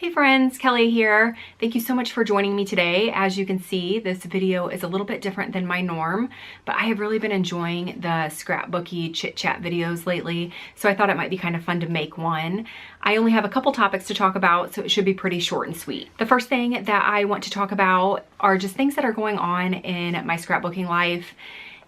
Hey friends, Kelly here. Thank you so much for joining me today. As you can see, this video is a little bit different than my norm, but I have really been enjoying the scrapbooky chit chat videos lately, so I thought it might be kind of fun to make one. I only have a couple topics to talk about, so it should be pretty short and sweet. The first thing that I want to talk about are just things that are going on in my scrapbooking life.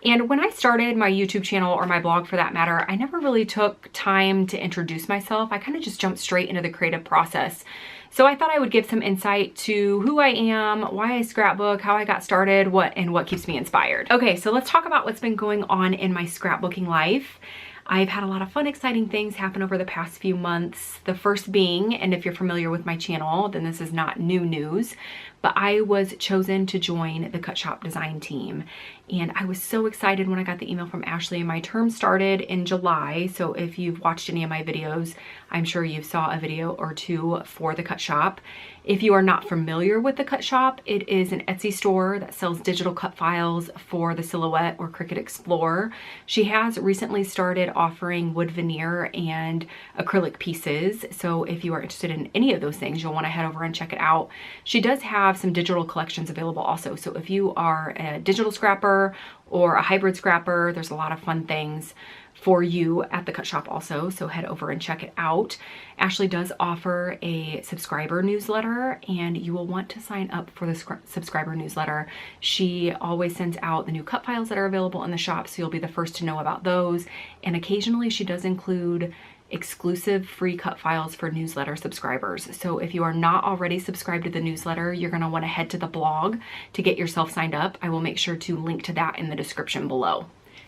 And when I started my YouTube channel, or my blog for that matter, I never really took time to introduce myself. I kind of just jumped straight into the creative process. So I thought I would give some insight to who I am, why I scrapbook, how I got started, what keeps me inspired. Okay, so let's talk about what's been going on in my scrapbooking life. I've had a lot of fun, exciting things happen over the past few months. The first being, and if you're familiar with my channel, then this is not new news, but I was chosen to join the Cut Shop design team. And I was so excited when I got the email from Ashley. My term started in July, so if you've watched any of my videos, I'm sure you saw a video or two for the Cut Shop. If you are not familiar with the Cut Shop, it is an Etsy store that sells digital cut files for the Silhouette or Cricut Explorer. She has recently started offering wood veneer and acrylic pieces, so if you are interested in any of those things, you'll want to head over and check it out. She does have some digital collections available also, so if you are a digital scrapper or a hybrid scrapper, there's a lot of fun things for you at the Cut Shop also, so head over and check it out. Ashley does offer a subscriber newsletter, and you will want to sign up for the subscriber newsletter. She always sends out the new cut files that are available in the shop, so you'll be the first to know about those. And occasionally she does include exclusive free cut files for newsletter subscribers. So if you are not already subscribed to the newsletter, you're going to want to head to the blog to get yourself signed up. I will make sure to link to that in the description below.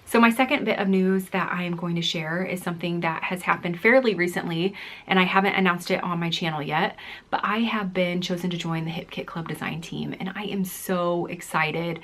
So my second bit of news that I am going to share is something that has happened fairly recently, and I haven't announced it on my channel yet, but I have been chosen to join the Hip Kit Club design team, and I am so excited.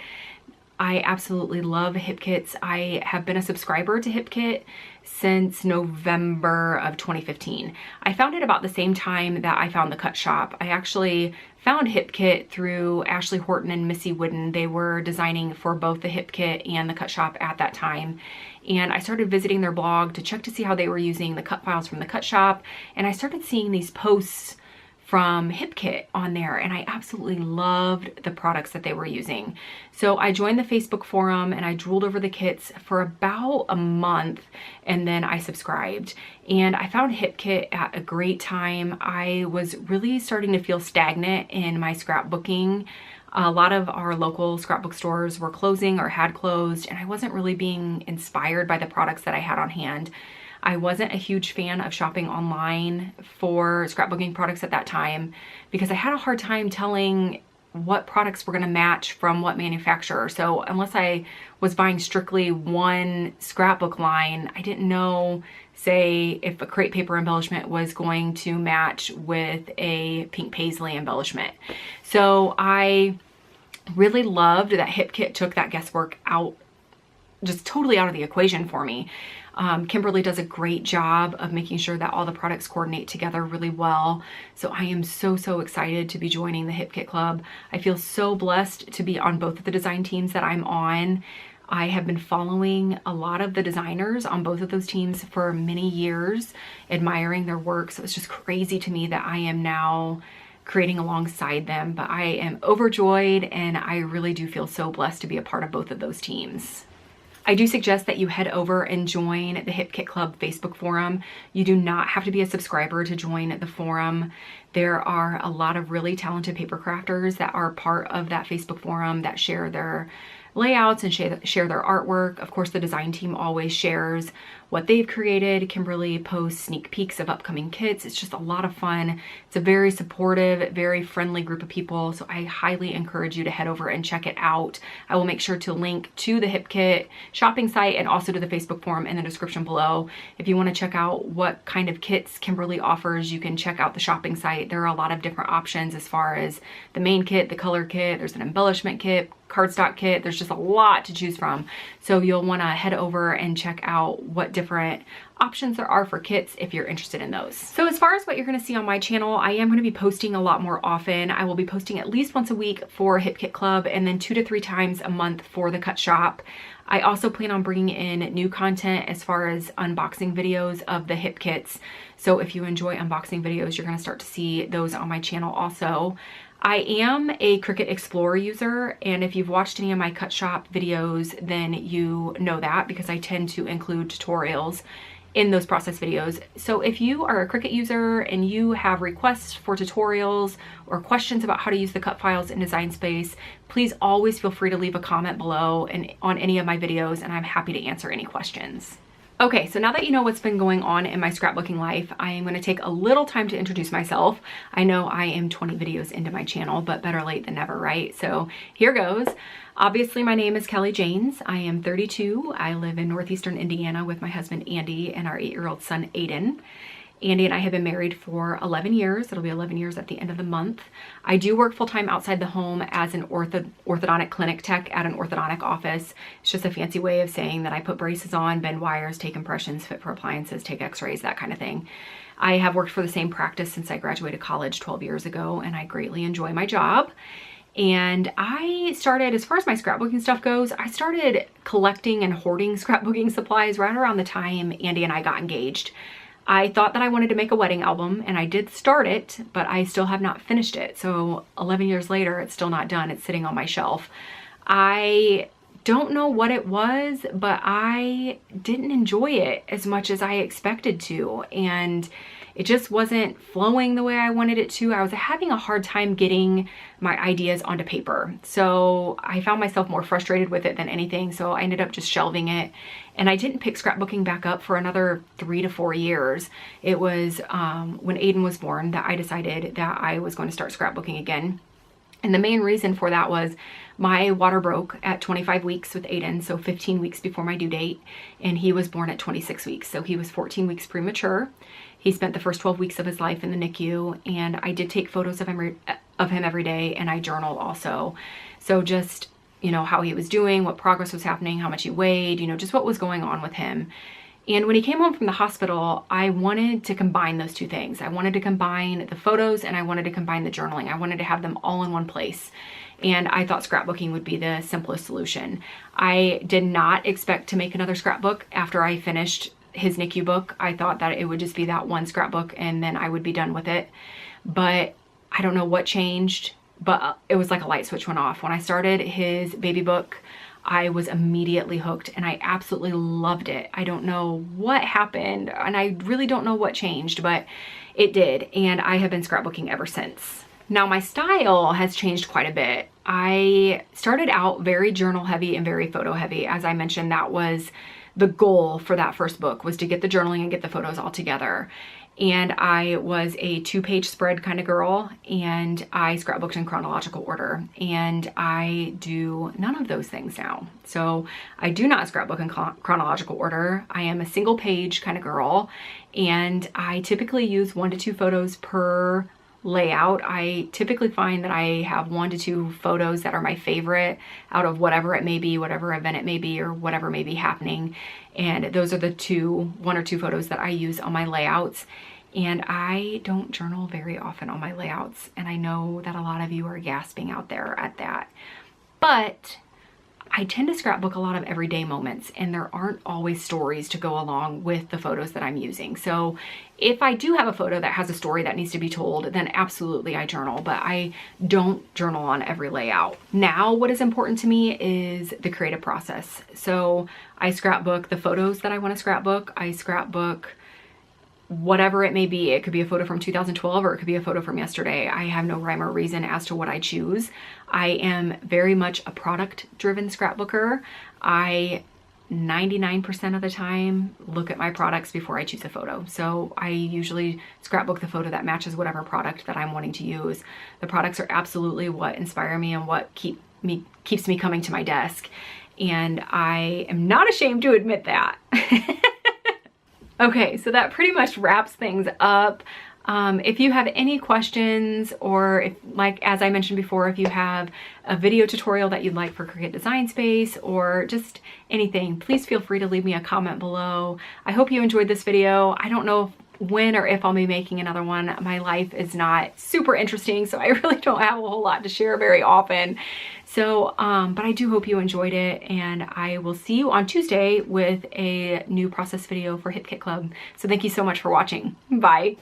I absolutely love Hip Kits. I have been a subscriber to Hip Kit since November of 2015. I found it about the same time that I found the Cut Shop. I actually found Hip Kit through Ashley Horton and Missy Wooden. They were designing for both the Hip Kit and the Cut Shop at that time. And I started visiting their blog to check to see how they were using the cut files from the Cut Shop. And I started seeing these posts from Hip Kit on there, and I absolutely loved the products that they were using. So I joined the Facebook forum and I drooled over the kits for about a month, and then I subscribed. And I found Hip Kit at a great time. I was really starting to feel stagnant in my scrapbooking. A lot of our local scrapbook stores were closing or had closed, and I wasn't really being inspired by the products that I had on hand. I wasn't a huge fan of shopping online for scrapbooking products at that time because I had a hard time telling what products were going to match from what manufacturer. So unless I was buying strictly one scrapbook line, I didn't know, say, if a crepe paper embellishment was going to match with a pink paisley embellishment. So I really loved that Hip Kit took that guesswork out, just totally out of the equation for me. Kimberly does a great job of making sure that all the products coordinate together really well. So I am so excited to be joining the Hip Kit Club. I feel so blessed to be on both of the design teams that I'm on. I have been following a lot of the designers on both of those teams for many years, admiring their work. So it's just crazy to me that I am now creating alongside them, but I am overjoyed, and I really do feel so blessed to be a part of both of those teams. I do suggest that you head over and join the Hip Kit Club Facebook forum. You do not have to be a subscriber to join the forum. There are a lot of really talented paper crafters that are part of that Facebook forum that share their layouts and share their artwork. Of course, the design team always shares what they've created. Kimberly posts sneak peeks of upcoming kits. It's just a lot of fun. It's a very supportive, very friendly group of people, so I highly encourage you to head over and check it out. I will make sure to link to the Hip Kit shopping site and also to the Facebook forum in the description below. If you want to check out what kind of kits Kimberly offers, you can check out the shopping site. There are a lot of different options as far as the main kit, the color kit, there's an embellishment kit, cardstock kit. There's just a lot to choose from. So you'll want to head over and check out what different options there are for kits if you're interested in those. So as far as what you're going to see on my channel, I am going to be posting a lot more often. I will be posting at least once a week for Hip Kit Club and then 2 to 3 times a month for the Cut Shop. I also plan on bringing in new content as far as unboxing videos of the hip kits. So if you enjoy unboxing videos, you're going to start to see those on my channel also. I am a Cricut Explorer user, and if you've watched any of my Cut Shop videos, then you know that because I tend to include tutorials in those process videos. So if you are a Cricut user and you have requests for tutorials or questions about how to use the cut files in Design Space, please always feel free to leave a comment below and on any of my videos, and I'm happy to answer any questions. Okay, so now that you know what's been going on in my scrapbooking life, I am going to take a little time to introduce myself. I know I am 20 videos into my channel, but better late than never, right? So here goes. Obviously, my name is Kelly Janes. I am 32. I live in northeastern Indiana with my husband Andy and our 8-year-old son Aiden. Andy and I have been married for 11 years. It'll be 11 years at the end of the month. I do work full-time outside the home as an orthodontic clinic tech at an orthodontic office. It's just a fancy way of saying that I put braces on, bend wires, take impressions, fit for appliances, take x-rays, that kind of thing. I have worked for the same practice since I graduated college 12 years ago, and I greatly enjoy my job. And I started, as far as my scrapbooking stuff goes, I started collecting and hoarding scrapbooking supplies right around the time Andy and I got engaged. I thought that I wanted to make a wedding album, and I did start it, but I still have not finished it. So 11 years later, it's still not done. It's sitting on my shelf. I don't know what it was, but I didn't enjoy it as much as I expected to. And it just wasn't flowing the way I wanted it to. I was having a hard time getting my ideas onto paper. So I found myself more frustrated with it than anything. So I ended up just shelving it. And I didn't pick scrapbooking back up for another 3 to 4 years. It was when Aiden was born that I decided that I was going to start scrapbooking again. And the main reason for that was my water broke at 25 weeks with Aiden, so 15 weeks before my due date, and he was born at 26 weeks. So he was 14 weeks premature. He spent the first 12 weeks of his life in the NICU, and I did take photos of him every day, and I journaled also. So just, you know, how he was doing, what progress was happening, how much he weighed, you know, just what was going on with him. And when he came home from the hospital, I wanted to combine those two things. I wanted to combine the photos and I wanted to combine the journaling. I wanted to have them all in one place. And I thought scrapbooking would be the simplest solution. I did not expect to make another scrapbook after I finished his NICU book. I thought that it would just be that one scrapbook and then I would be done with it. But I don't know what changed, but it was like a light switch went off. When I started his baby book, I was immediately hooked and I absolutely loved it. I don't know what happened and I really don't know what changed, but it did. And I have been scrapbooking ever since. Now my style has changed quite a bit. I started out very journal heavy and very photo heavy. As I mentioned, that was the goal for that first book, was to get the journaling and get the photos all together. And I was a 2-page spread kind of girl, and I scrapbooked in chronological order, and I do none of those things now. So I do not scrapbook in chronological order. I am a single page kind of girl, and I typically use 1 to 2 photos per layout. I typically find that I have 1 to 2 photos that are my favorite out of whatever it may be, whatever event it may be, or whatever may be happening. And those are the 1 or 2 photos that I use on my layouts. And I don't journal very often on my layouts. And I know that a lot of you are gasping out there at that. But I tend to scrapbook a lot of everyday moments, and there aren't always stories to go along with the photos that I'm using. So if I do have a photo that has a story that needs to be told, then absolutely I journal, but I don't journal on every layout. Now, what is important to me is the creative process. So I scrapbook the photos that I want to scrapbook. I scrapbook whatever it may be. It could be a photo from 2012 or it could be a photo from yesterday. I have no rhyme or reason as to what I choose. I am very much a product-driven scrapbooker. I 99% of the time look at my products before I choose a photo. So I usually scrapbook the photo that matches whatever product that I'm wanting to use. The products are absolutely what inspire me and what keeps me coming to my desk. And I am not ashamed to admit that. Okay, so that pretty much wraps things up. If you have any questions, or if, like as I mentioned before, if you have a video tutorial that you'd like for Cricut Design Space or just anything, please feel free to leave me a comment below. I hope you enjoyed this video. I don't know when or if I'll be making another one. My life is not super interesting, so I really don't have a whole lot to share very often. So, but I do hope you enjoyed it, and I will see you on Tuesday with a new process video for Hip Kit Club. So thank you so much for watching. Bye.